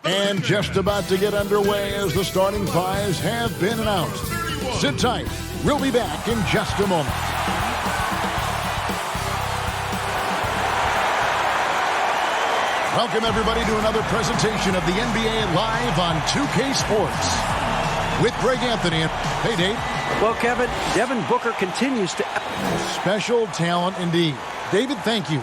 And just about to get underway as the starting fives have been announced. Sit tight. We'll be back in just a moment. Welcome, everybody, to another presentation of the NBA Live on 2K Sports. With Greg Anthony. Hey, Dave. Well, Kevin, Devin Booker continues to... Special talent indeed. David, thank you.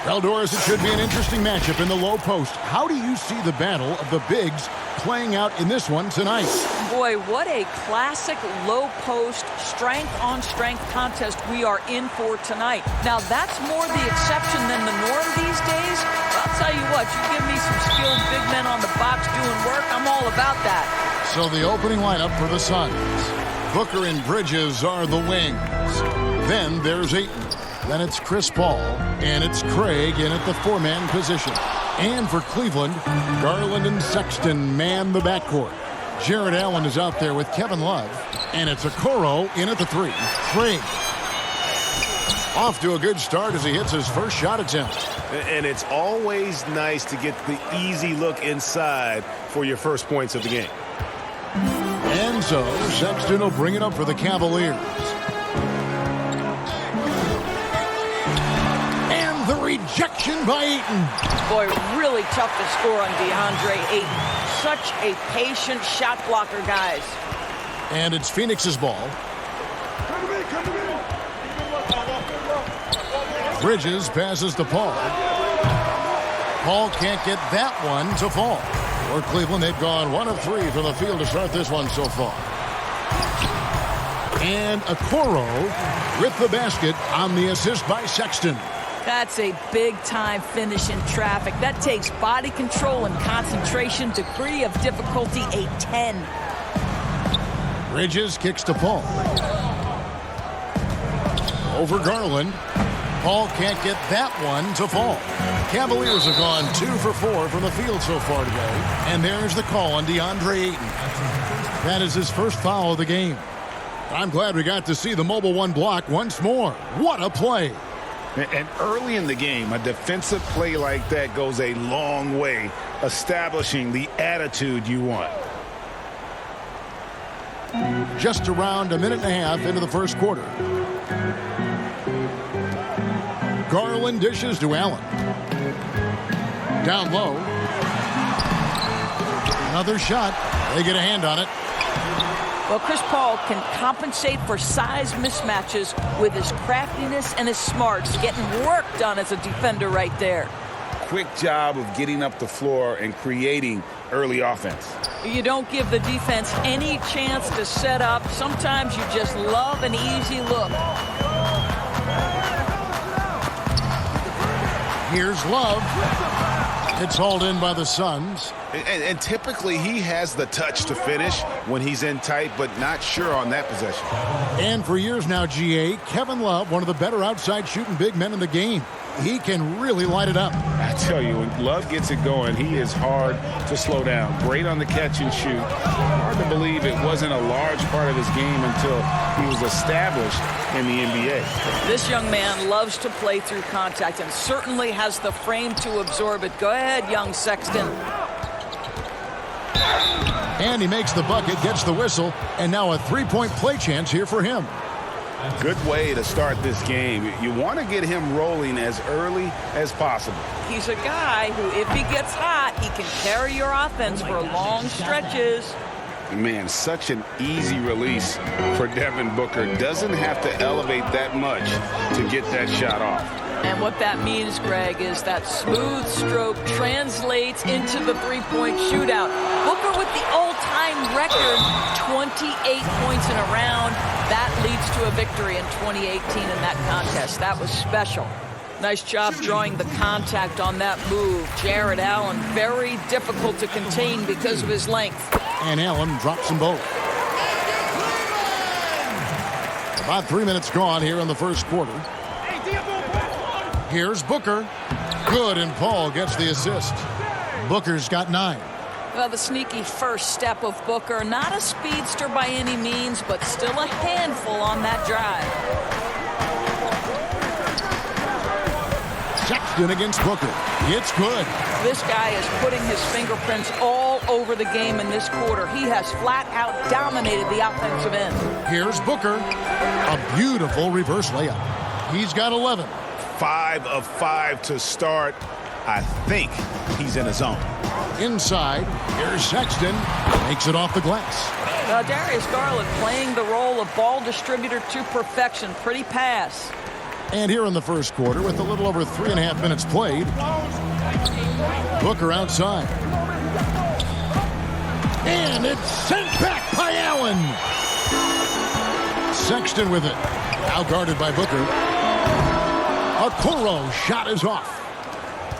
Well, Doris, it should be an interesting matchup in the low post. How do you see the battle of the bigs playing out in this one tonight? Boy, what a classic low post, strength-on-strength contest we are in for tonight. Now, that's more the exception than the norm these days. But I'll tell you what, you give me some skilled big men on the box doing work, I'm all about that. So the opening lineup for the Suns. Booker and Bridges are the wings. Then there's Ayton. Then it's Chris Paul, and it's Craig in at the four-man position. And for Cleveland, Garland and Sexton man the backcourt. Jarrett Allen is out there with Kevin Love, and it's Okoro in at the three. Craig off to a good start as he hits his first shot attempt. And it's always nice to get the easy look inside for your first points of the game. And so Sexton will bring it up for the Cavaliers. The rejection by Ayton. Boy, really tough to score on DeAndre Ayton. Such a patient shot blocker, guys. And it's Phoenix's ball. Bridges passes to Paul. Paul can't get that one to fall. For Cleveland, they've gone 1 of 3 from the field to start this one so far. And Okoro with the basket on the assist by Sexton. That's a big-time finish in traffic. That takes body control and concentration. Degree of difficulty, a 10. Bridges kicks to Paul. Over Garland. Paul can't get that one to fall. Cavaliers have gone 2 for 4 from the field so far today. And there's the call on DeAndre Ayton. That is his first foul of the game. I'm glad we got to see the Mobile One block once more. What a play. And early in the game, a defensive play like that goes a long way, establishing the attitude you want. Just around a minute and a half into the first quarter. Garland dishes to Allen. Down low. Another shot. They get a hand on it. Well, Chris Paul can compensate for size mismatches with his craftiness and his smarts, getting work done as a defender right there. Quick job of getting up the floor and creating early offense. You don't give the defense any chance to set up. Sometimes you just love an easy look. Here's Love. It's hauled in by the Suns. And typically he has the touch to finish when he's in tight, but not sure on that possession. And for years now, GA, Kevin Love, one of the better outside shooting big men in the game. He can really light it up. I tell you, when Love gets it going, he is hard to slow down. Great on the catch and shoot. Hard to believe it wasn't a large part of his game until he was established in the NBA. This young man loves to play through contact and certainly has the frame to absorb it. Go ahead, young Sexton. And he makes the bucket, gets the whistle, and now a three-point play chance here for him. Good way to start this game. You want to get him rolling as early as possible. He's a guy who, if he gets hot, he can carry your offense for long stretches. Man, such an easy release for Devin Booker. Doesn't have to elevate that much to get that shot off. And what that means, Greg, is that smooth stroke translates into the three-point shootout. Booker with the all-time record, 28 points in a round. That leads to a victory in 2018 in that contest. That was special. Nice job drawing the contact on that move. Jarrett Allen, very difficult to contain because of his length. And Allen drops them both. About 3 minutes gone here in the first quarter. Here's Booker. Good, and Paul gets the assist. Booker's got 9. Well, the sneaky first step of Booker. Not a speedster by any means, but still a handful on that drive. Sexton against Booker. It's good. This guy is putting his fingerprints all over the game in this quarter. He has flat out dominated the offensive end. Here's Booker. A beautiful reverse layup. He's got 11. 5 of 5 to start. I think he's in a zone. Inside, here's Sexton. Makes it off the glass. Darius Garland playing the role of ball distributor to perfection. Pretty pass. And here in the first quarter, with a little over 3.5 minutes played, Booker outside. And it's sent back by Allen. Sexton with it. Now guarded by Booker. Okoro shot is off.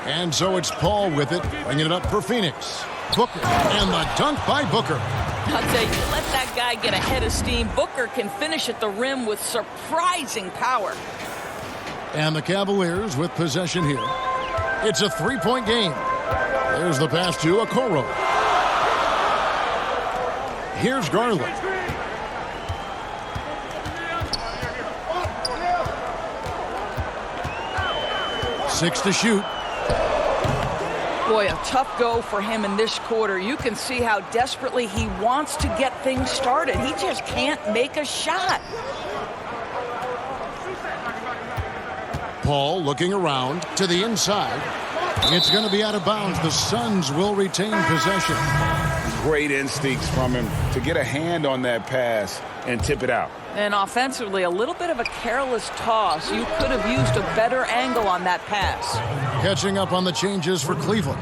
And so it's Paul with it, bringing it up for Phoenix. Booker, and the dunk by Booker. I'll tell you, let that guy get a head of steam. Booker can finish at the rim with surprising power. And the Cavaliers with possession here. It's a three-point game. There's the pass to Okoro. Here's Garland. Six to shoot. Boy, a tough go for him in this quarter. You can see how desperately he wants to get things started. He just can't make a shot. Paul looking around to the inside. It's going to be out of bounds. The Suns will retain possession. Great instincts from him to get a hand on that pass and tip it out. And offensively, a little bit of a careless toss. You could have used a better angle on that pass. Catching up on the changes for Cleveland.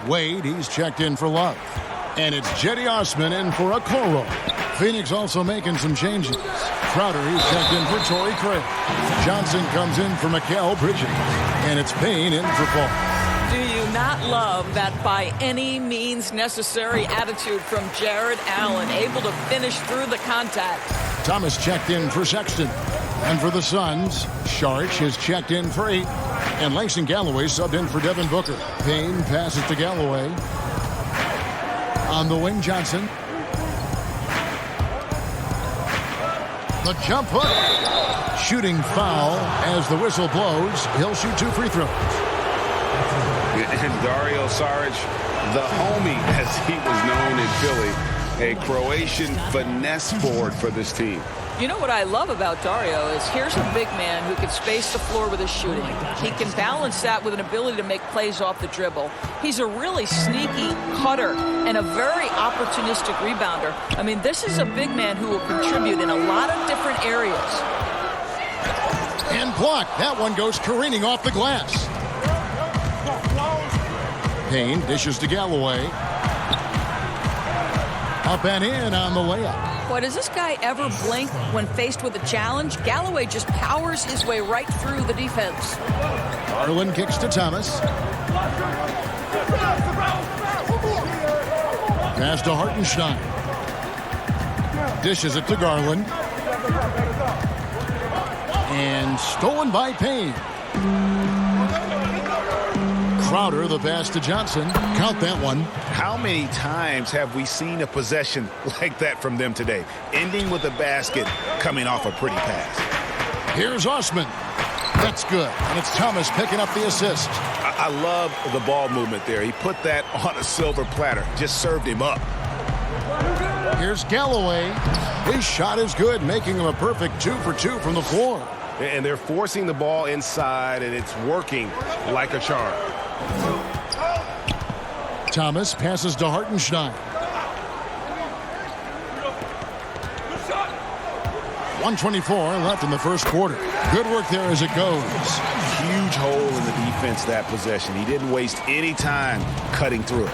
Wade, he's checked in for Love. And it's Jetty Osman in for Okoro. Phoenix also making some changes. Crowder, he's checked in for Torrey Craig. Johnson comes in for Mikal Bridges. And it's Payne in for Paul. Do you not love that by any means necessary attitude from Jared Allen, able to finish through the contact? Thomas checked in for Sexton. And for the Suns, Sharch is checked in for 8. And Langston Galloway subbed in for Devin Booker. Payne passes to Galloway. On the wing, Johnson. The jump hook. Shooting foul as the whistle blows. He'll shoot 2 free throws. And Dario Saric, the homie, as he was known in Philly, a Croatian finesse forward for this team. You know what I love about Dario is here's a big man who can space the floor with his shooting. He can balance that with an ability to make plays off the dribble. He's a really sneaky cutter and a very opportunistic rebounder. I mean, this is a big man who will contribute in a lot of different areas. And blocked. That one goes careening off the glass. Payne dishes to Galloway. Up and in on the layup. Boy, does this guy ever blink when faced with a challenge? Galloway just powers his way right through the defense. Garland kicks to Thomas. Pass to Hartenstein. Dishes it to Garland. And stolen by Payne. Crowder, the pass to Johnson. Count that one. How many times have we seen a possession like that from them today? Ending with a basket, coming off a pretty pass. Here's Osman. That's good. And it's Thomas picking up the assist. I love the ball movement there. He put that on a silver platter. Just served him up. Here's Galloway. His shot is good, making him a perfect 2 for 2 from the floor. And they're forcing the ball inside, and it's working like a charm. Thomas passes to Hartenstein. 1:24 left in the first quarter. Good work there as it goes. Huge hole in the defense that possession. He didn't waste any time cutting through it.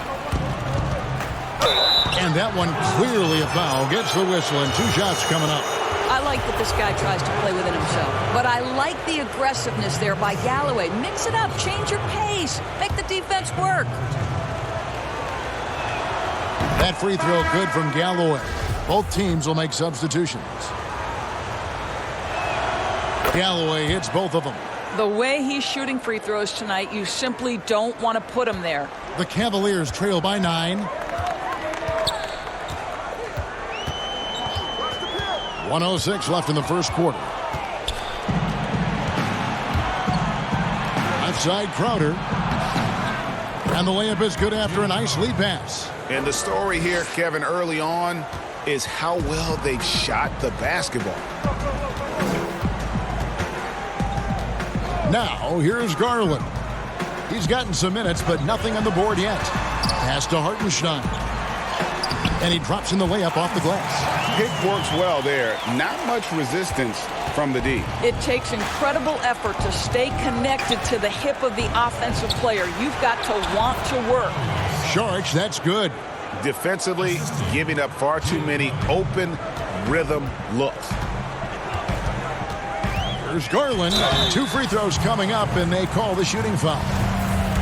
And that one clearly a foul. Gets the whistle and 2 shots coming up. I like that this guy tries to play within himself. But I like the aggressiveness there by Galloway. Mix it up. Change your pace. Make the defense work. That free throw good from Galloway. Both teams will make substitutions. Galloway hits both of them. The way he's shooting free throws tonight, you simply don't want to put him there. The Cavaliers trail by 9. 1:06 left in the first quarter. Outside Crowder. And the layup is good after a nice lead pass. And the story here, Kevin, early on is how well they've shot the basketball. Now, here's Garland. He's gotten some minutes, but nothing on the board yet. Pass to Hartenstein. And he drops in the layup off the glass. Pick works well there. Not much resistance from the D. It takes incredible effort to stay connected to the hip of the offensive player. You've got to want to work. Sharks, that's good. Defensively, giving up far too many open rhythm looks. Here's Garland. 2 free throws coming up, and they call the shooting foul.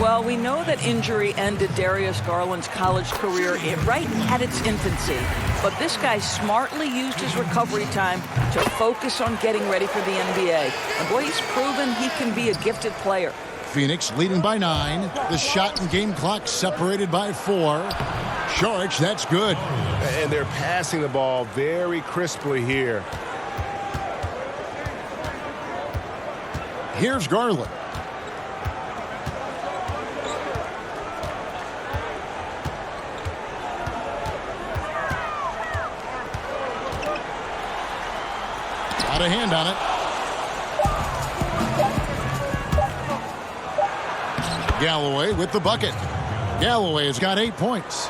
Well, we know that injury ended Darius Garland's college career right at its infancy. But this guy smartly used his recovery time to focus on getting ready for the NBA. And boy, he's proven he can be a gifted player. Phoenix leading by 9. The shot and game clock separated by 4. Sharks, that's good. And they're passing the ball very crisply here. Here's Garland. Got a hand on it. Galloway with the bucket. Galloway has got 8 points.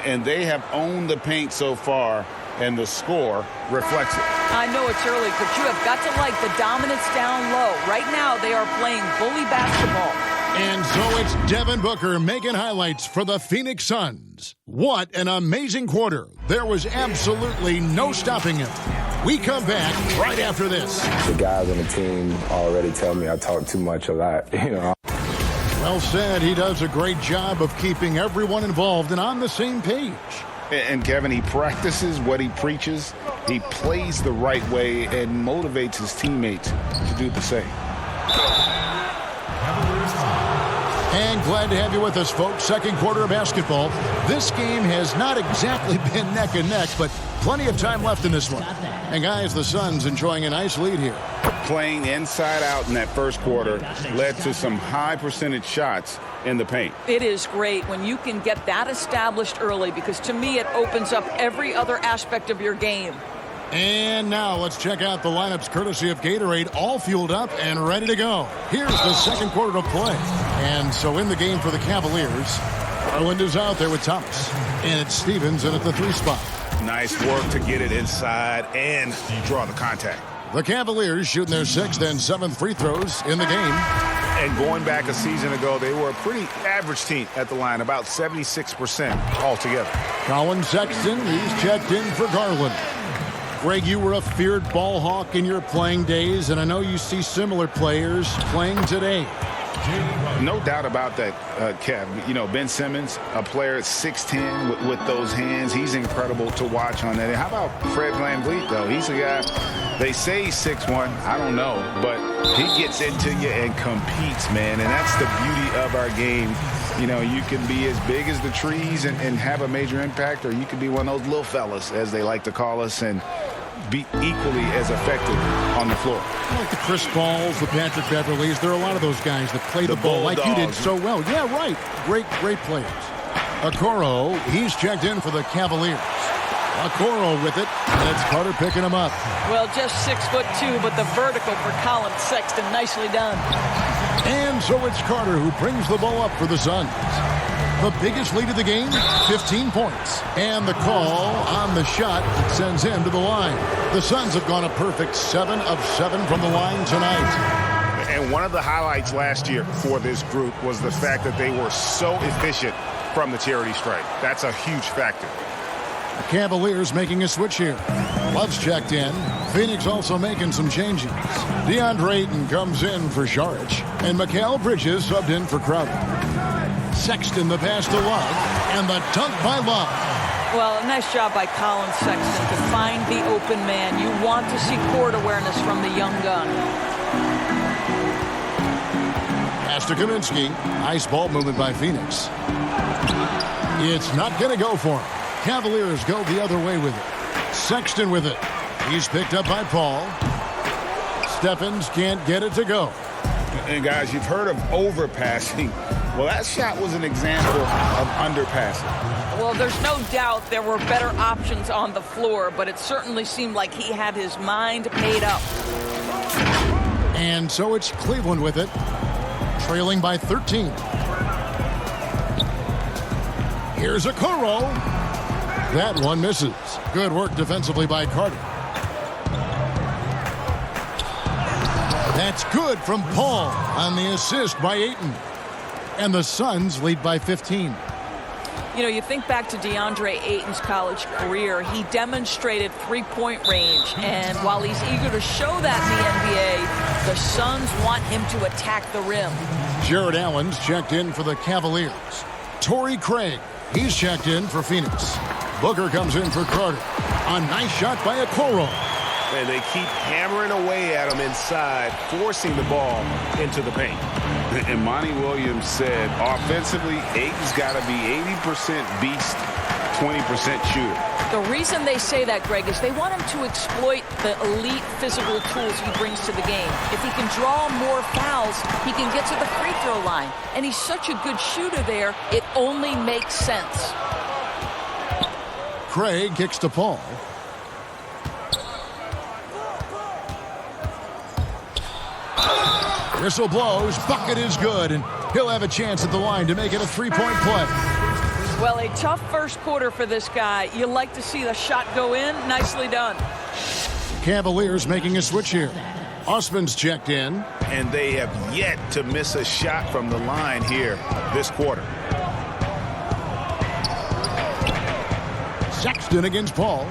And they have owned the paint so far, and the score reflects it. I know it's early, but you have got to like the dominance down low. Right now, they are playing bully basketball. And so it's Devin Booker making highlights for the Phoenix Suns. What an amazing quarter. There was absolutely no stopping him. We come back right after this. The guys on the team already tell me I talk too much a lot, Well said. He does a great job of keeping everyone involved and on the same page. And Kevin, he practices what he preaches. He plays the right way and motivates his teammates to do the same. And glad to have you with us, folks. Second quarter of basketball. This game has not exactly been neck and neck, but plenty of time left in this one. And guys, the Suns enjoying a nice lead here. Playing inside out in that first quarter led to some high percentage shots in the paint. It is great when you can get that established early, because to me it opens up every other aspect of your game. And now let's check out the lineups courtesy of Gatorade, all fueled up and ready to go. Here's the second quarter of play. And so in the game for the Cavaliers, Garland is out there with Thomas. And it's Stevens in at the 3 spot. Nice work to get it inside and draw the contact. The Cavaliers shooting their 6th and 7th free throws in the game. And going back a season ago, they were a pretty average team at the line, about 76% altogether. Colin Sexton, he's checked in for Garland. Greg, you were a feared ball hawk in your playing days, and I know you see similar players playing today. No doubt about that, Kev. You know, Ben Simmons, a player at 6'10" with those hands. He's incredible to watch on that. And how about Fred VanVleet, though? He's a guy, they say he's 6'1". I don't know. But he gets into you and competes, man. And that's the beauty of our game. You know, you can be as big as the trees and have a major impact, or you can be one of those little fellas, as they like to call us, and be equally as effective on the floor. Like the Chris Pauls, the Patrick Beverleys, there are a lot of those guys that play the ball like you did so well. Yeah, right. Great players. Okoro, he's checked in for the Cavaliers. Okoro with it, and it's Carter picking him up. Well, just 6'2", but the vertical for Colin Sexton, nicely done. And so it's Carter who brings the ball up for the Suns. The biggest lead of the game, 15 points. And the call on the shot sends him to the line. The Suns have gone a perfect 7 of 7 from the line tonight. And one of the highlights last year for this group was the fact that they were so efficient from the charity stripe. That's a huge factor. The Cavaliers making a switch here. Love's checked in. Phoenix also making some changes. DeAndre Ayton comes in for Saric. And Mikal Bridges subbed in for Crowder. Sexton the pass to Love. And the dunk by Love. Well, nice job by Colin Sexton to find the open man. You want to see court awareness from the young gun. Pass to Kaminsky. Nice ball movement by Phoenix. It's not going to go for him. Cavaliers go the other way with it. Sexton with it. He's picked up by Paul. Stephens can't get it to go. And guys, you've heard of overpassing. Well, that shot was an example of underpassing. Well, there's no doubt there were better options on the floor, but it certainly seemed like he had his mind made up. And so it's Cleveland with it, trailing by 13. Here's Okoro. That one misses. Good work defensively by Carter. That's good from Paul on the assist by Ayton. And the Suns lead by 15. You know, you think back to DeAndre Ayton's college career, he demonstrated three-point range. And while he's eager to show that in the NBA, the Suns want him to attack the rim. Jared Allen's checked in for the Cavaliers. Torrey Craig, he's checked in for Phoenix. Booker comes in for Carter. A nice shot by Okoro. And they keep hammering away at him inside, forcing the ball into the paint. And Monty Williams said, offensively, Ayton's got to be 80% beast, 20% shooter. The reason they say that, Greg, is they want him to exploit the elite physical tools he brings to the game. If he can draw more fouls, he can get to the free throw line. And he's such a good shooter there, it only makes sense. Craig kicks to Paul. Whistle blows, bucket is good, and he'll have a chance at the line to make it a three-point play. Well, a tough first quarter for this guy. You like to see the shot go in. Nicely done. Cavaliers making a switch here. Osman's checked in. And they have yet to miss a shot from the line here this quarter. Sexton against Paul.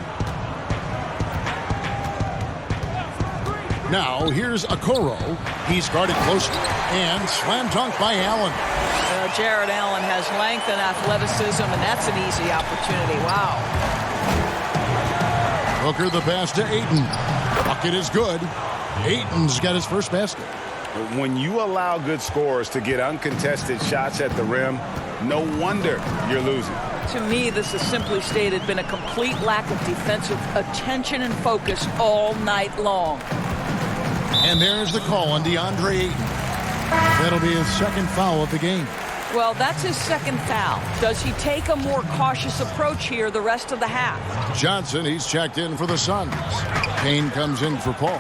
Now here's Okoro. He's guarded closely. And slam dunk by Allen. Jared Allen has length and athleticism, and that's an easy opportunity. Wow. Booker the pass to Ayton. Bucket is good. Ayton's got his first basket. When you allow good scorers to get uncontested shots at the rim, no wonder you're losing. To me, this has simply stated been a complete lack of defensive attention and focus all night long. And there's the call on DeAndre Ayton. That'll be his second foul of the game. Well, that's his second foul. Does he take a more cautious approach here the rest of the half? Johnson, he's checked in for the Suns. Kane comes in for Paul.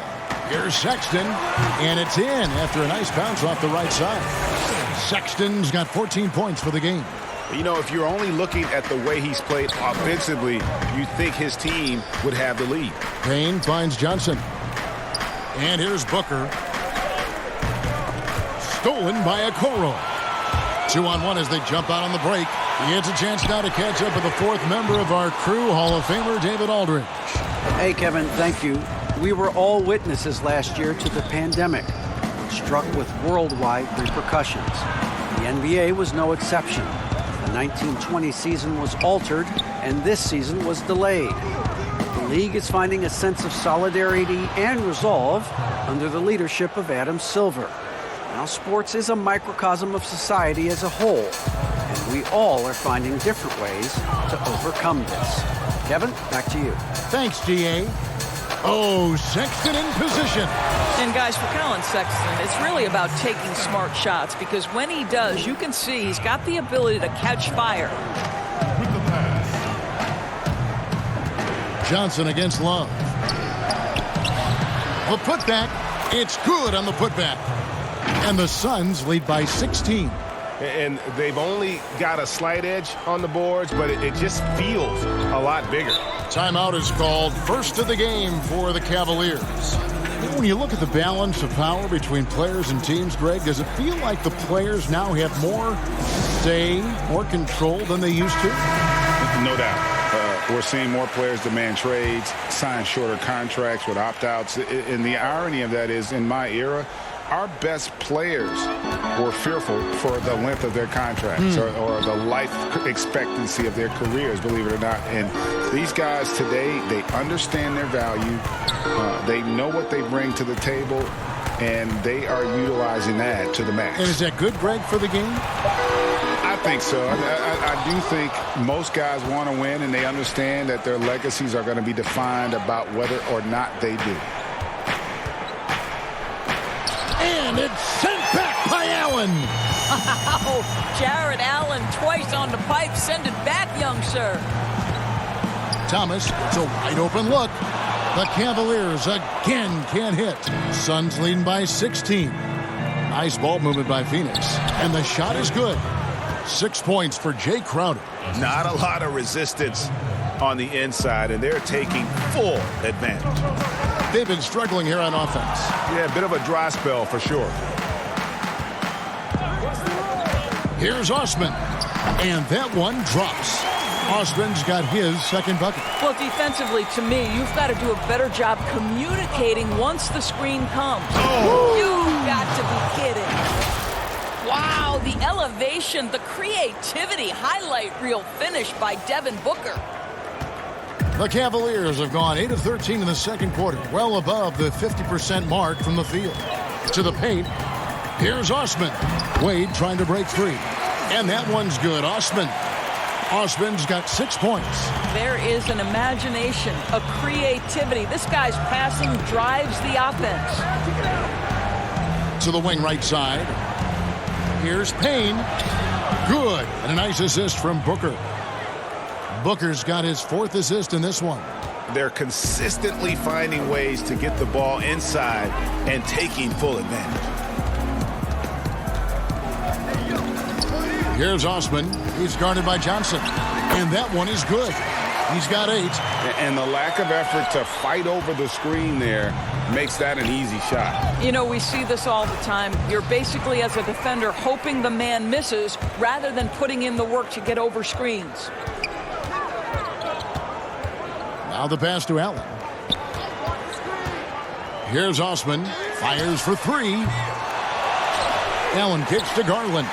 Here's Sexton, and it's in after a nice bounce off the right side. Sexton's got 14 points for the game. You know, if you're only looking at the way he's played offensively, you think his team would have the lead. Kane finds Johnson. And here's Booker. Stolen by Okoro. 2-on-1 as they jump out on the break. He gets a chance now to catch up with the fourth member of our crew, Hall of Famer David Aldridge. Hey, Kevin, thank you. We were all witnesses last year to the pandemic, struck with worldwide repercussions. The NBA was no exception. The 1920 season was altered, and this season was delayed. The league is finding a sense of solidarity and resolve under the leadership of Adam Silver. Now, sports is a microcosm of society as a whole, and we all are finding different ways to overcome this. Kevin, back to you. Thanks, G.A. Oh, Sexton in position. And guys, for Colin Sexton, it's really about taking smart shots, because when he does, you can see he's got the ability to catch fire. With the pass. Johnson against Love. The putback. It's good on the putback. And the Suns lead by 16. And they've only got a slight edge on the boards, but it just feels a lot bigger. Timeout is called. First of the game for the Cavaliers. When you look at the balance of power between players and teams, Greg, does it feel like the players now have more say, more control than they used to? No doubt. We're seeing more players demand trades, sign shorter contracts with opt-outs. And the irony of that is, in my era, our best players were fearful for the length of their contracts or the life expectancy of their careers, believe it or not. And these guys today, they understand their value. They know what they bring to the table, and they are utilizing that to the max. And is that good, Greg, for the game? I think so. I do think most guys want to win, and they understand that their legacies are going to be defined about whether or not they do. And it's sent back by Allen. Wow! Jared Allen twice on the pipe. Send it back, young sir. Thomas gets a wide open look. The Cavaliers again can't hit. Suns leading by 16. Nice ball movement by Phoenix. And the shot is good. 6 points for Jay Crowder. Not a lot of resistance on the inside, and they're taking full advantage. They've been struggling here on offense. Yeah, a bit of a dry spell for sure. Here's Osman. And that one drops. Osman's got his second bucket. Well, defensively, to me, you've got to do a better job communicating once the screen comes. Oh. You've got to be kidding. Wow, the elevation, the creativity, highlight reel finish by Devin Booker. The Cavaliers have gone 8 of 13 in the second quarter, well above the 50% mark from the field. To the paint, here's Osman. Wade trying to break free. And that one's good. Osman's got 6 points. There is an imagination, a creativity. This guy's passing drives the offense. To the wing right side. Here's Payne. Good. And a nice assist from Booker. Booker's got his 4th assist in this one. They're consistently finding ways to get the ball inside and taking full advantage. Here's Osman. He's guarded by Johnson. And that one is good. He's got 8. And the lack of effort to fight over the screen there makes that an easy shot. You know, we see this all the time. You're basically, as a defender, hoping the man misses rather than putting in the work to get over screens. Now the pass to Allen. Here's Osman. Fires for 3. Allen kicks to Garland.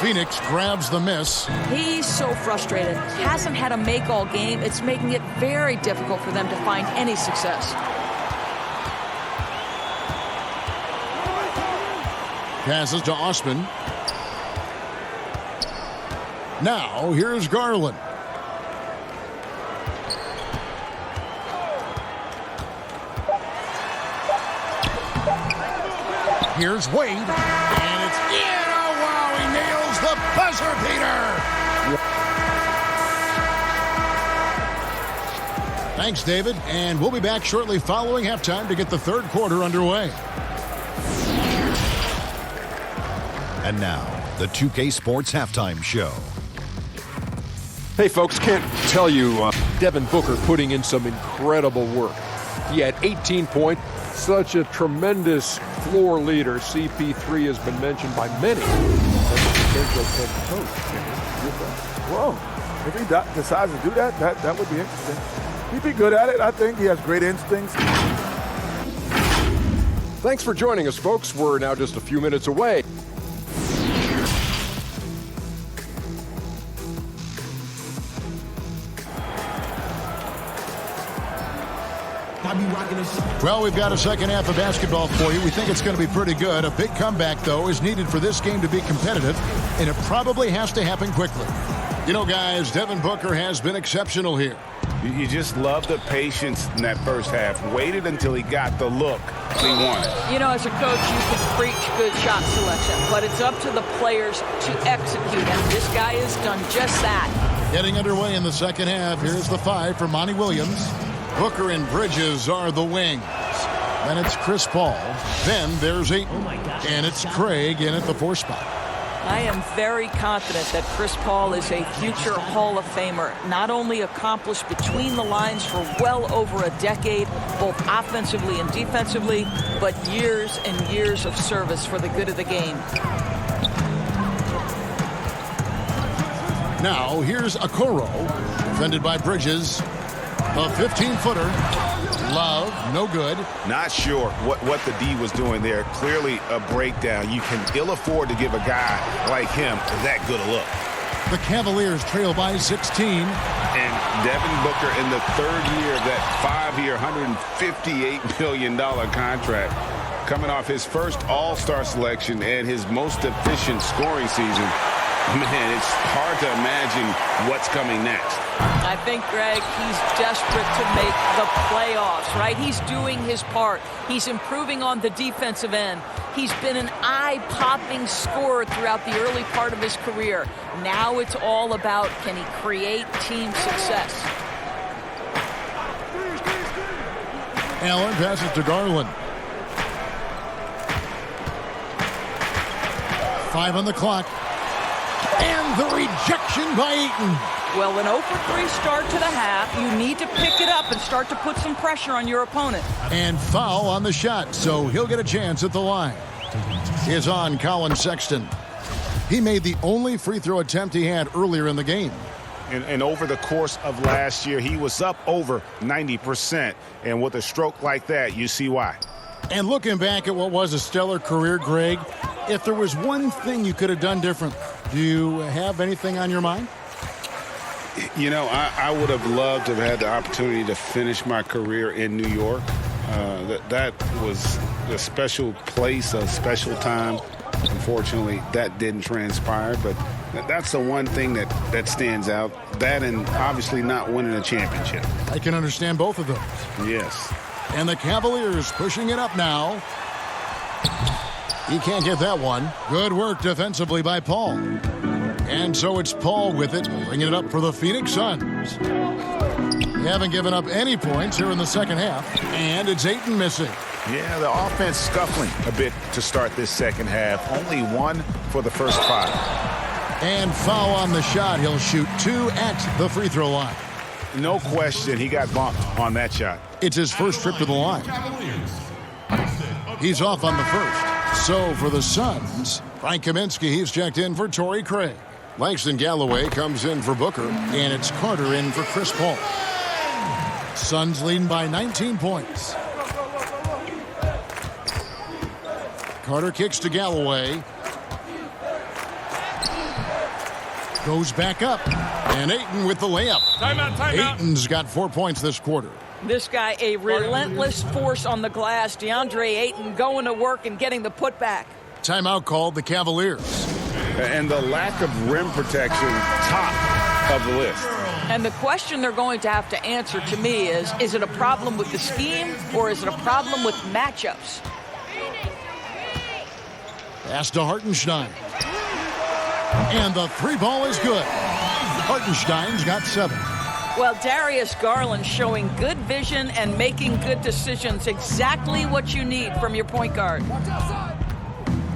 Phoenix grabs the miss. He's so frustrated. Hasn't had a make all game. It's making it very difficult for them to find any success. Passes to Osman. Now here's Garland. Here's Wade. And it's in. Oh, wow. He nails the buzzer beater. Thanks, David. And we'll be back shortly following halftime to get the third quarter underway. And now, the 2K Sports Halftime Show. Hey, folks, can't tell you Devin Booker putting in some incredible work. He had 18 points. Such a tremendous floor leader. CP3 has been mentioned by many as a potential head coach. Well, if he decides to do that, that would be interesting. He'd be good at it. I think he has great instincts. Thanks for joining us, folks. We're now just a few minutes away. Well, we've got a second half of basketball for you. We think it's going to be pretty good. A big comeback, though, is needed for this game to be competitive, and it probably has to happen quickly. You know, guys, Devin Booker has been exceptional here. You just love the patience in that first half. Waited until he got the look he wanted. You know, as a coach, you can preach good shot selection, but it's up to the players to execute, and this guy has done just that. Getting underway in the second half. Here's the 5 for Monty Williams. Booker and Bridges are the wings. Then it's Chris Paul. Then there's Ayton. And it's Craig in at the 4 spot. I am very confident that Chris Paul is a future Hall of Famer. Not only accomplished between the lines for well over a decade, both offensively and defensively, but years and years of service for the good of the game. Now here's Okoro. Defended by Bridges. A 15-footer. Love, no good. Not sure what the D was doing there. Clearly a breakdown. You can ill afford to give a guy like him that good a look. The Cavaliers trail by 16. And Devin Booker in the 3rd year of that 5-year, $158 million contract, coming off his first All-Star selection and his most efficient scoring season. Man, it's hard to imagine what's coming next. I think, Greg, he's desperate to make the playoffs, right? He's doing his part. He's improving on the defensive end. He's been an eye-popping scorer throughout the early part of his career. Now it's all about, can he create team success? Allen passes to Garland. 5 on the clock. And the rejection by Ayton. Well, an 0-for-3 start to the half. You need to pick it up and start to put some pressure on your opponent. And foul on the shot, so he'll get a chance at the line. Is on Colin Sexton. He made the only free throw attempt he had earlier in the game. And over the course of last year, he was up over 90%. And with a stroke like that, you see why. And looking back at what was a stellar career, Greg, if there was one thing you could have done different, do you have anything on your mind? You know, I would have loved to have had the opportunity to finish my career in New York. That was a special place, a special time. Unfortunately, that didn't transpire, but that's the one thing that stands out. That and obviously not winning a championship. I can understand both of those. Yes. And the Cavaliers pushing it up now. He can't get that one. Good work defensively by Paul. And so it's Paul with it, bringing it up for the Phoenix Suns. They haven't given up any points here in the second half, and it's Ayton missing. Yeah, the offense scuffling a bit to start this second half. Only 1 for the first 5. And foul on the shot. He'll shoot 2 at the free throw line. No question, he got bumped on that shot. It's his first trip to the line. He's off on the first. So for the Suns, Frank Kaminsky, he's checked in for Torrey Craig. Langston Galloway comes in for Booker, and it's Carter in for Chris Paul. Suns leading by 19 points. Carter kicks to Galloway. Goes back up. And Ayton with the layup. Timeout. Ayton's got 4 points this quarter. This guy, a relentless force on the glass. DeAndre Ayton going to work and getting the putback. Timeout called the Cavaliers. And the lack of rim protection, top of the list. And the question they're going to have to answer to me is it a problem with the scheme or is it a problem with matchups? Pass to Hartenstein. And the 3 ball is good. Hartenstein's got 7. Well, Darius Garland showing good vision and making good decisions. Exactly what you need from your point guard.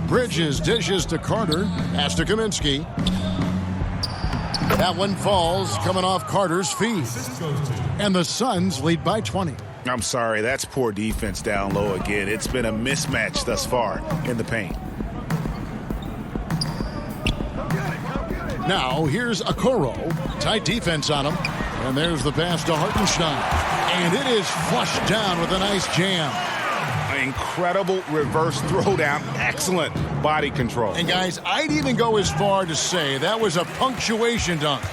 Bridges dishes to Carter. Pass to Kaminsky. That one falls, coming off Carter's feet. And the Suns lead by 20. I'm sorry, that's poor defense down low again. It's been a mismatch thus far in the paint. Now, here's Okoro. Tight defense on him. And there's the pass to Hartenstein. And it is flushed down with a nice jam. An incredible reverse throwdown. Excellent body control. And, guys, I'd even go as far to say that was a punctuation dunk.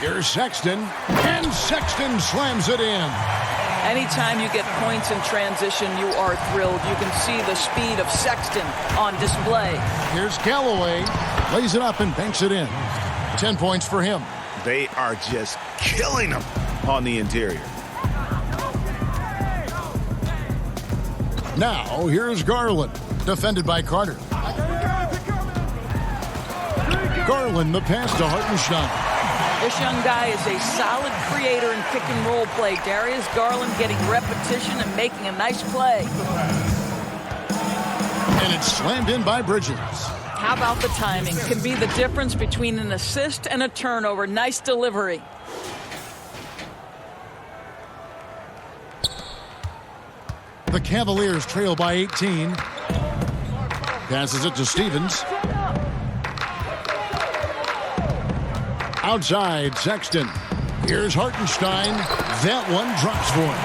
Here's Sexton. And Sexton slams it in. Anytime you get points in transition, you are thrilled. You can see the speed of Sexton on display. Here's Galloway. Lays it up and banks it in. 10 points for him. They are just killing them on the interior. Now, here's Garland. Defended by Carter. Garland, the pass to Hartenstein. This young guy is a solid creator in pick-and-roll play. Darius Garland getting repetition and making a nice play. And it's slammed in by Bridges. How about the timing? Can be the difference between an assist and a turnover. Nice delivery. The Cavaliers trail by 18. Passes it to Stevens. Outside, Sexton. Here's Hartenstein. That one drops for him.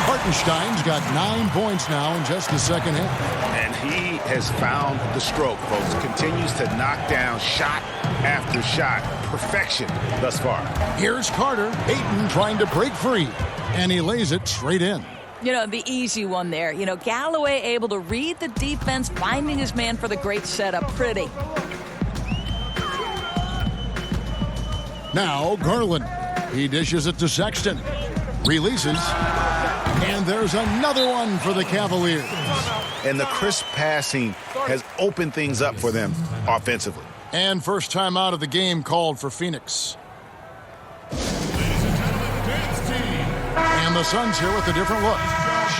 Hartenstein's got 9 points now in just the second half. And he has found the stroke, folks. Continues to knock down shot after shot. Perfection thus far. Here's Carter. Ayton trying to break free. And he lays it straight in. You know, the easy one there. You know, Galloway able to read the defense, finding his man for the great setup. Pretty. Now, Garland. He dishes it to Sexton. Releases. And there's another one for the Cavaliers. And the crisp passing has opened things up for them offensively. And first time out of the game called for Phoenix. And the Suns here with a different look.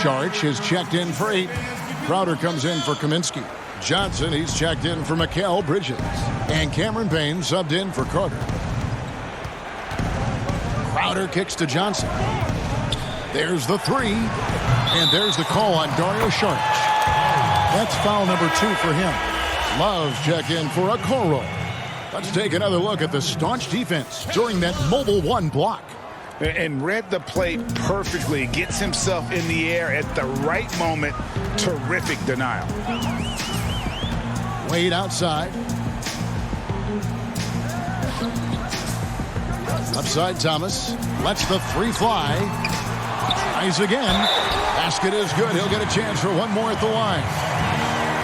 Saric is checked in for 8. Crowder comes in for Kaminsky. Johnson, he's checked in for Mikal Bridges. And Cameron Payne subbed in for Carter. Crowder kicks to Johnson. There's the 3. And there's the call on Dario Saric. That's foul number 2 for him. Love's check in for Okoro. Let's take another look at the staunch defense during that mobile 1 block. And read the play perfectly. Gets himself in the air at the right moment. Terrific denial. Wade outside. Upside Thomas. Lets the 3 fly. Tries again. Basket is good. He'll get a chance for one more at the line.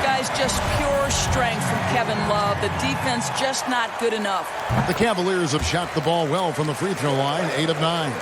Guys, just pure strength from Kevin Love. The defense just not good enough. The Cavaliers have shot the ball well from the free throw line, 8 of 9.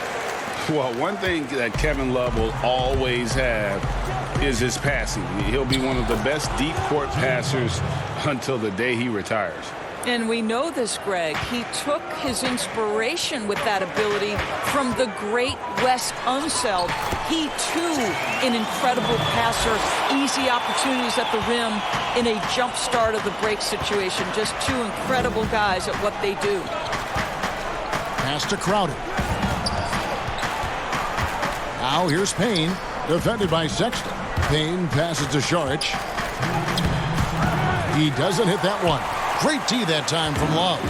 Well, one thing that Kevin Love will always have is his passing. He'll be one of the best deep court passers until the day he retires. And we know this, Greg. He took his inspiration with that ability from the great Wes Unseld. He, too, an incredible passer. Easy opportunities at the rim in a jump start of the break situation. Just 2 incredible guys at what they do. Pass to Crowder. Now here's Payne, defended by Sexton. Payne passes to Saric. He doesn't hit that one. Great D that time from Love.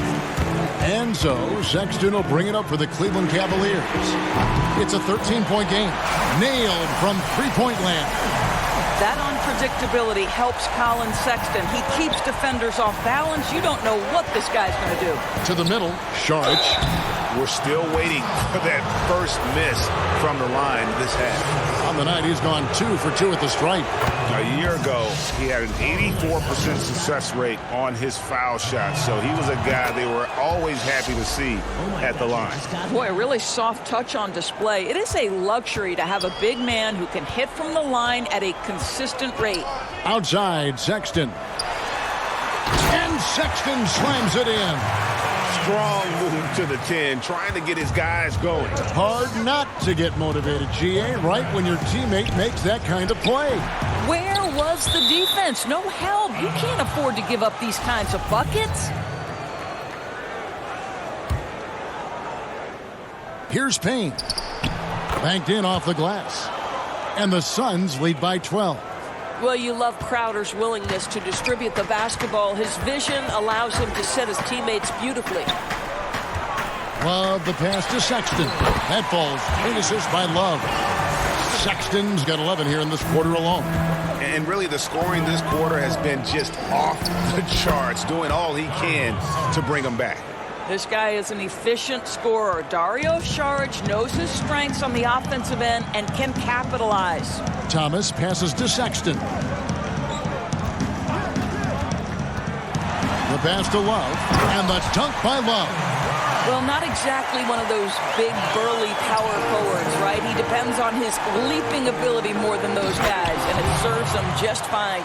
And so Sexton will bring it up for the Cleveland Cavaliers. It's a 13-point game. Nailed from three-point land. That unpredictability helps Colin Sexton. He keeps defenders off balance. You don't know what this guy's going to do. To the middle, Saric. We're still waiting for that first miss from the line this half. On the night, he's gone 2 for 2 at the stripe. A year ago, he had an 84% success rate on his foul shot, so he was a guy they were always happy to see at the line. Boy, a really soft touch on display. It is a luxury to have a big man who can hit from the line at a consistent rate. Outside, Sexton. And Sexton slams it in. Strong move to the 10, trying to get his guys going. Hard not to get motivated, GA, right when your teammate makes that kind of play. Where was the defense? No help. You can't afford to give up these kinds of buckets. Here's Payne. Banked in off the glass. And the Suns lead by 12. Well, you love Crowder's willingness to distribute the basketball. His vision allows him to set his teammates beautifully. Love the pass to Sexton. That falls. Great assist by Love. Sexton's got 11 here in this quarter alone. And really, the scoring this quarter has been just off the charts, doing all he can to bring them back. This guy is an efficient scorer. Dario Saric knows his strengths on the offensive end and can capitalize. Thomas passes to Sexton. The pass to Love, and the dunk by Love. Well, not exactly one of those big, burly power forwards, right? He depends on his leaping ability more than those guys, and it serves him just fine.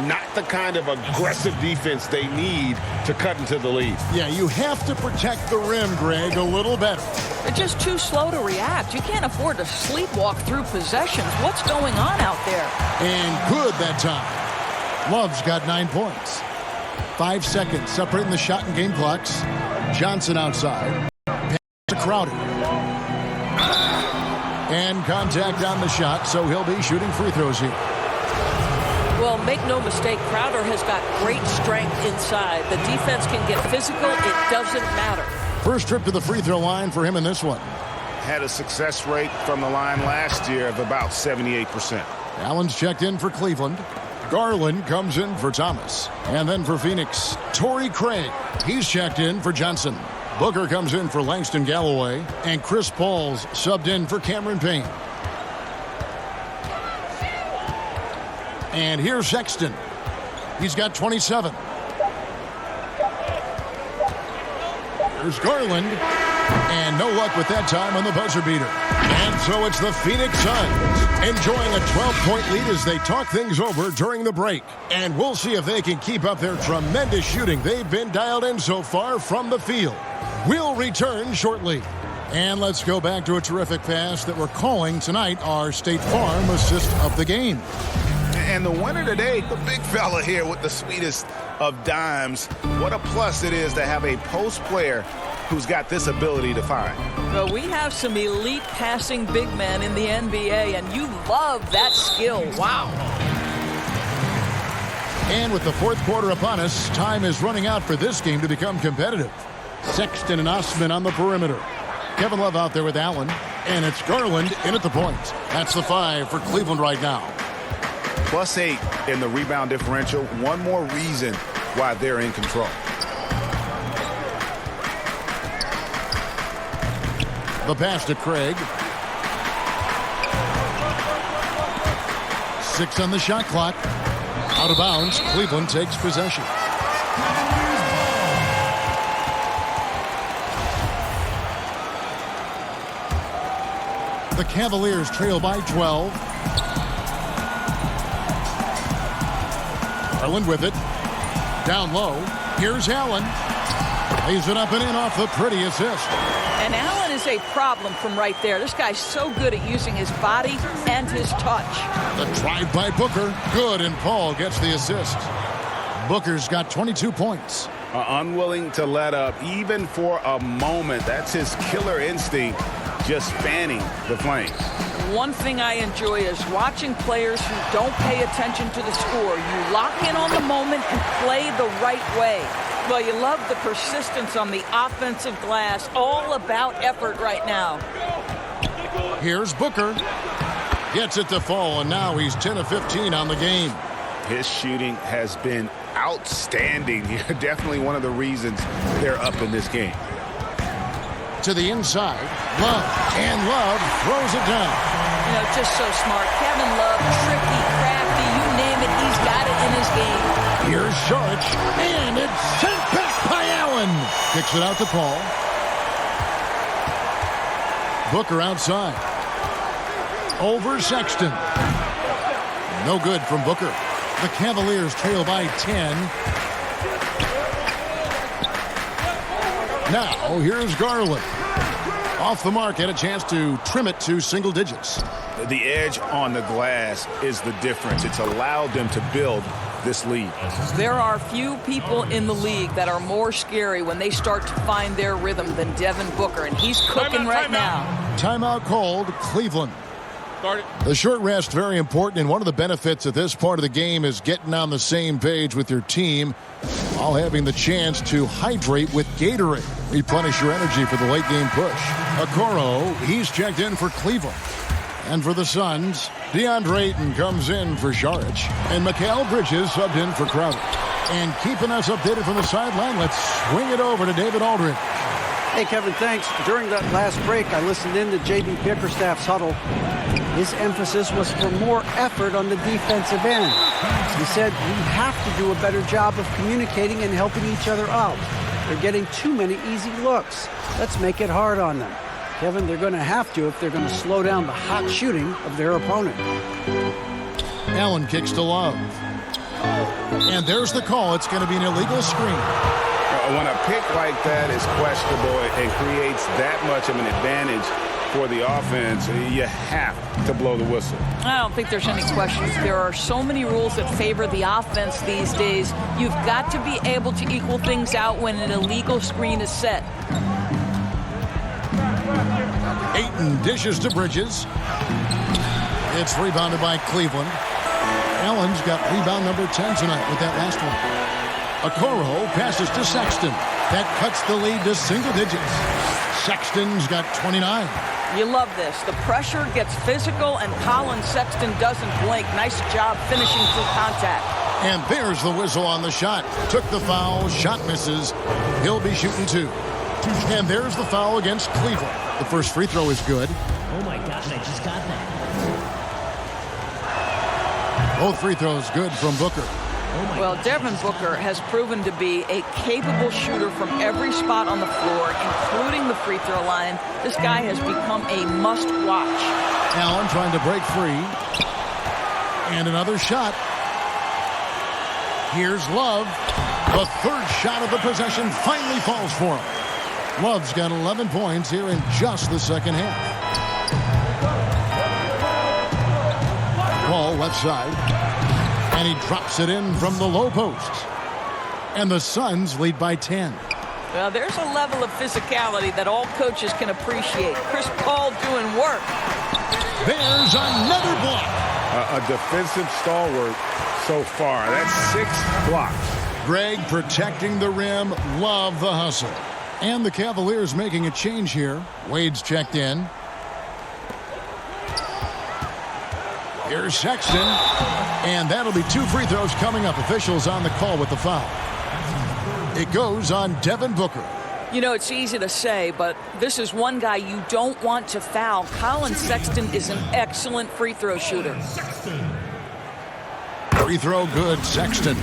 Not the kind of aggressive defense they need to cut into the lead. Yeah, you have to protect the rim, Greg, a little better. They're just too slow to react. You can't afford to sleepwalk through possessions. What's going on out there? And good that time. Love's got 9 points. 5 seconds separating the shot and game clocks. Johnson outside. Pass to Crowder. And contact on the shot, so he'll be shooting free throws here. Well, make no mistake, Crowder has got great strength inside. The defense can get physical. It doesn't matter. First trip to the free throw line for him in this one. Had a success rate from the line last year of about 78%. Allen's checked in for Cleveland. Garland comes in for Thomas. And then for Phoenix, Torrey Craig. He's checked in for Johnson. Booker comes in for Langston Galloway. And Chris Paul's subbed in for Cameron Payne. And here's Sexton. He's got 27. There's Garland. And no luck with that time on the buzzer beater. And so it's the Phoenix Suns enjoying a 12-point lead as they talk things over during the break. And we'll see if they can keep up their tremendous shooting they've been dialed in so far from the field. We'll return shortly. And let's go back to a terrific pass that we're calling tonight our State Farm assist of the game. And the winner today, the big fella here with the sweetest of dimes. What a plus it is to have a post player who's got this ability to find. Well, we have some elite passing big men in the NBA, and you love that skill. Wow. And with the fourth quarter upon us, time is running out for this game to become competitive. Sexton and Osman on the perimeter. Kevin Love out there with Allen, and it's Garland in at the point. That's the 5 for Cleveland right now. +8 in the rebound differential. One more reason why they're in control. The pass to Craig. 6 on the shot clock. Out of bounds. Cleveland takes possession. The Cavaliers trail by 12. Garland with it. Down low. Here's Allen. Lays it up and in off the pretty assist. And Allen is a problem from right there. This guy's so good at using his body and his touch. The drive by Booker. Good, and Paul gets the assist. Booker's got 22 points. Unwilling to let up even for a moment. That's his killer instinct, just fanning the flames. One thing I enjoy is watching players who don't pay attention to the score. You lock in on the moment and play the right way. Well, you love the persistence on the offensive glass. All about effort right now. Here's Booker. Gets it to fall, and now he's 10 of 15 on the game. His shooting has been outstanding. Definitely one of the reasons they're up in this game. To the inside. Love. And Love throws it down. You know, just so smart. Kevin Love, tricky, crafty, you name it, he's got it in his game. Here's Saric. And it's sent back by Allen. Kicks it out to Paul. Booker outside. Over Sexton. No good from Booker. The Cavaliers trail by 10. Now, here's Garland. Off the mark, had a chance to trim it to single digits. The edge on the glass is the difference. It's allowed them to build this lead. There are few people in the league that are more scary when they start to find their rhythm than Devin Booker, and he's cooking right now. Timeout called, Cleveland. The short rest, very important, and one of the benefits of this part of the game is getting on the same page with your team while having the chance to hydrate with Gatorade. Replenish your energy for the late game push. Okoro, he's checked in for Cleveland. And for the Suns, DeAndre Ayton comes in for Saric. And Mikal Bridges subbed in for Crowder. And keeping us updated from the sideline, let's swing it over to David Aldridge. Hey, Kevin, thanks. During that last break, I listened in to J.B. Bickerstaff's huddle. His emphasis was for more effort on the defensive end. He said we have to do a better job of communicating and helping each other out. They're getting too many easy looks. Let's make it hard on them. Kevin, they're going to have to if they're going to slow down the hot shooting of their opponent. Allen kicks to Love. And there's the call. It's going to be an illegal screen. When a pick like that is questionable and creates that much of an advantage for the offense, you have to blow the whistle. I don't think there's any questions. There are so many rules that favor the offense these days. You've got to be able to equal things out when an illegal screen is set. Ayton dishes to Bridges. It's rebounded by Cleveland. Allen's got rebound number 10 tonight with that last one. Okoro passes to Sexton. That cuts the lead to single digits. Sexton's got 29. You love this. The pressure gets physical, and Colin Sexton doesn't blink. Nice job finishing through contact. And there's the whistle on the shot. Took the foul. Shot misses. He'll be shooting 2. And there's the foul against Cleveland. The first free throw is good. Oh, my God, I just got that. Both free throws good from Booker. Well, Devin Booker has proven to be a capable shooter from every spot on the floor, including the free throw line. This guy has become a must-watch. Allen trying to break free. And another shot. Here's Love. The third shot of the possession finally falls for him. Love's got 11 points here in just the second half. Ball left side. And he drops it in from the low post. And the Suns lead by 10. Well, there's a level of physicality that all coaches can appreciate. Chris Paul doing work. There's another block. A defensive stalwart so far. That's 6 blocks. Greg protecting the rim. Love the hustle. And the Cavaliers making a change here. Wade's checked in. Here's Sexton. And that'll be 2 free throws coming up. Officials on the call with the foul. It goes on Devin Booker. You know, it's easy to say, but this is one guy you don't want to foul. Colin Sexton is an excellent free throw shooter. Free throw good, Sexton.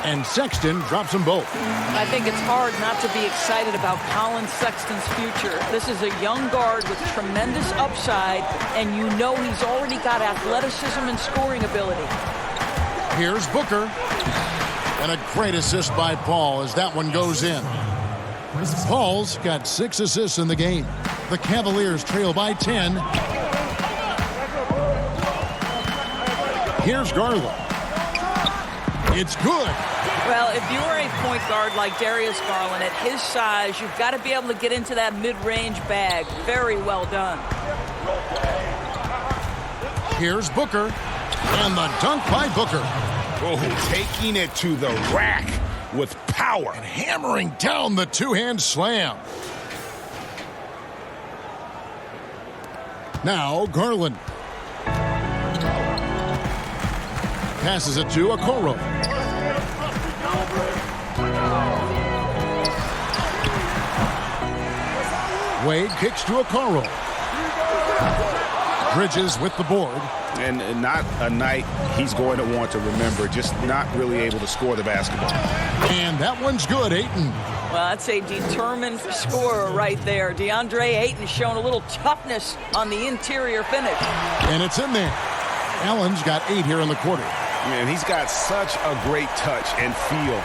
And Sexton drops them both. I think it's hard not to be excited about Colin Sexton's future. This is a young guard with tremendous upside, and you know he's already got athleticism and scoring ability. Here's Booker. And a great assist by Paul as that one goes in. Paul's got 6 assists in the game. The Cavaliers trail by 10. Here's Garland. It's good. Well, if you are a point guard like Darius Garland, at his size, you've got to be able to get into that mid-range bag. Very well done. Here's Booker. And the dunk by Booker. Oh, taking it to the rack with power. And hammering down the two-hand slam. Now Garland. Passes it to Okoro. Wade kicks to Okoro. Bridges with the board. And not a night he's going to want to remember, just not really able to score the basketball. And that one's good, Ayton. Well, that's a determined scorer right there. DeAndre Ayton showing a little toughness on the interior finish. And it's in there. Allen's got 8 here in the quarter. Man, he's got such a great touch and feel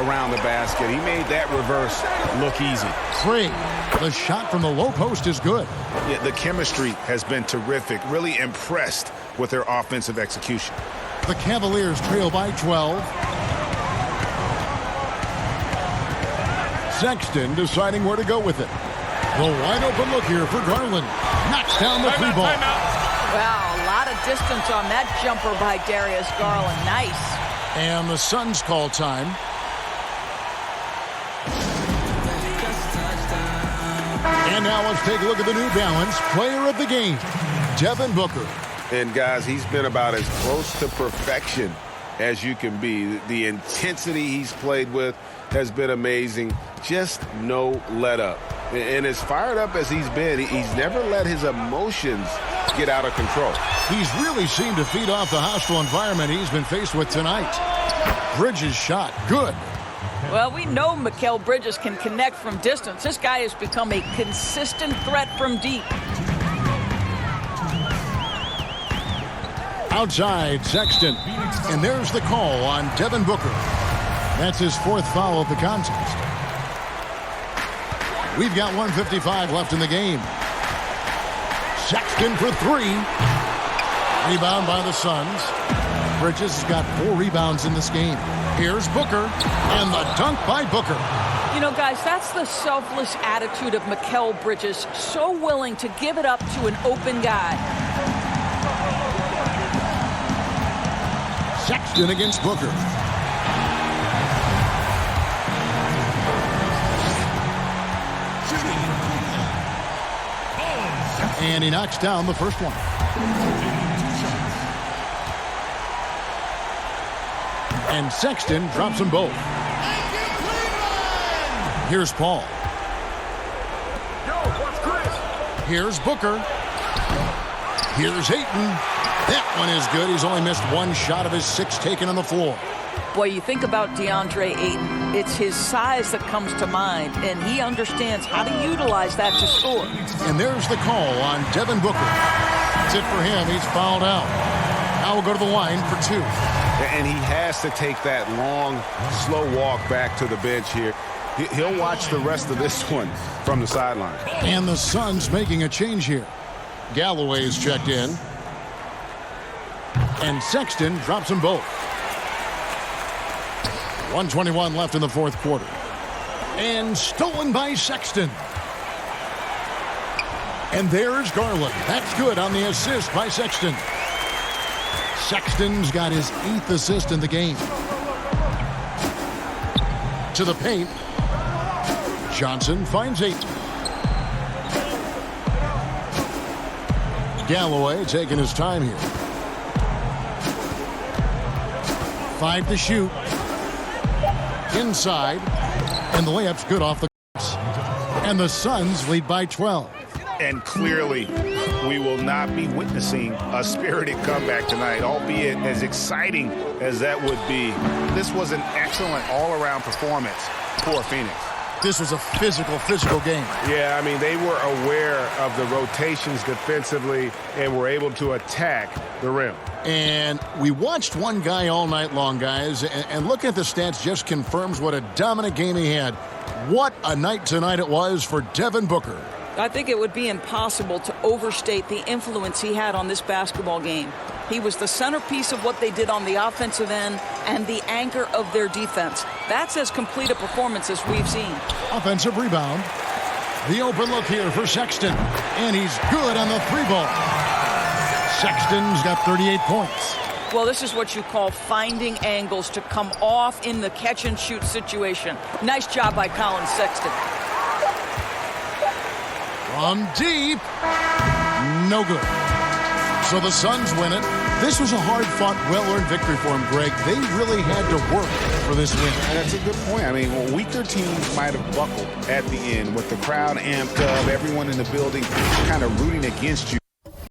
around the basket. He made that reverse look easy. Craig, the shot from the low post is good. Yeah, the chemistry has been terrific. Really impressed with their offensive execution. The Cavaliers trail by 12. Sexton deciding where to go with it. The wide open look here for Garland. Knocks down the free ball. Wow, a lot of distance on that jumper by Darius Garland. Nice. And the Suns call time. And now let's take a look at the New Balance player of the game, Devin Booker. And guys, he's been about as close to perfection as you can be. The intensity he's played with has been amazing. Just no let up. And as fired up as he's been, he's never let his emotions get out of control. He's really seemed to feed off the hostile environment he's been faced with tonight. Bridges shot, good. Well, we know Mikal Bridges can connect from distance. This guy has become a consistent threat from deep. Outside, Sexton. And there's the call on Devin Booker. That's his 4th foul of the contest. We've got 1:55 left in the game. Sexton for 3. Rebound by the Suns. Bridges has got 4 rebounds in this game. Here's Booker. And the dunk by Booker. You know, guys, that's the selfless attitude of Mikal Bridges. So willing to give it up to an open guy. Sexton against Booker. And he knocks down the first one. And Sexton drops them both. Here's Paul. Here's Booker. Here's Ayton. That one is good. He's only missed one shot of his 6 taken on the floor. Boy, you think about DeAndre Ayton, it's his size that comes to mind, and he understands how to utilize that to score. And there's the call on Devin Booker. That's it for him. He's fouled out. Now we'll go to the line for 2. And he has to take that long, slow walk back to the bench here. He'll watch the rest of this one from the sideline. And the Suns making a change here. Galloway is checked in. And Sexton drops them both. 1:21 left in the fourth quarter. And stolen by Sexton. And there's Garland. That's good on the assist by Sexton. Sexton's got his 8th assist in the game. To the paint. Johnson finds 8. Galloway taking his time here. 5 to shoot. Inside. And the layup's good off the glass. And the Suns lead by 12. And clearly, we will not be witnessing a spirited comeback tonight, albeit as exciting as that would be. This was an excellent all-around performance for Phoenix. This was a physical game. Yeah, I mean, they were aware of the rotations defensively and were able to attack the rim. And we watched one guy all night long, guys, and looking at the stats just confirms what a dominant game he had. What a night tonight it was for Devin Booker. I think it would be impossible to overstate the influence he had on this basketball game. He was the centerpiece of what they did on the offensive end and the anchor of their defense. That's as complete a performance as we've seen. Offensive rebound. The open look here for Sexton. And he's good on the 3-ball. Sexton's got 38 points. Well, this is what you call finding angles to come off in the catch-and-shoot situation. Nice job by Colin Sexton. From deep. No good. So the Suns win it. This was a hard-fought, well-earned victory for them, Greg. They really had to work for this win. And that's a good point. I mean, weaker teams might have buckled at the end with the crowd amped up, everyone in the building kind of rooting against you.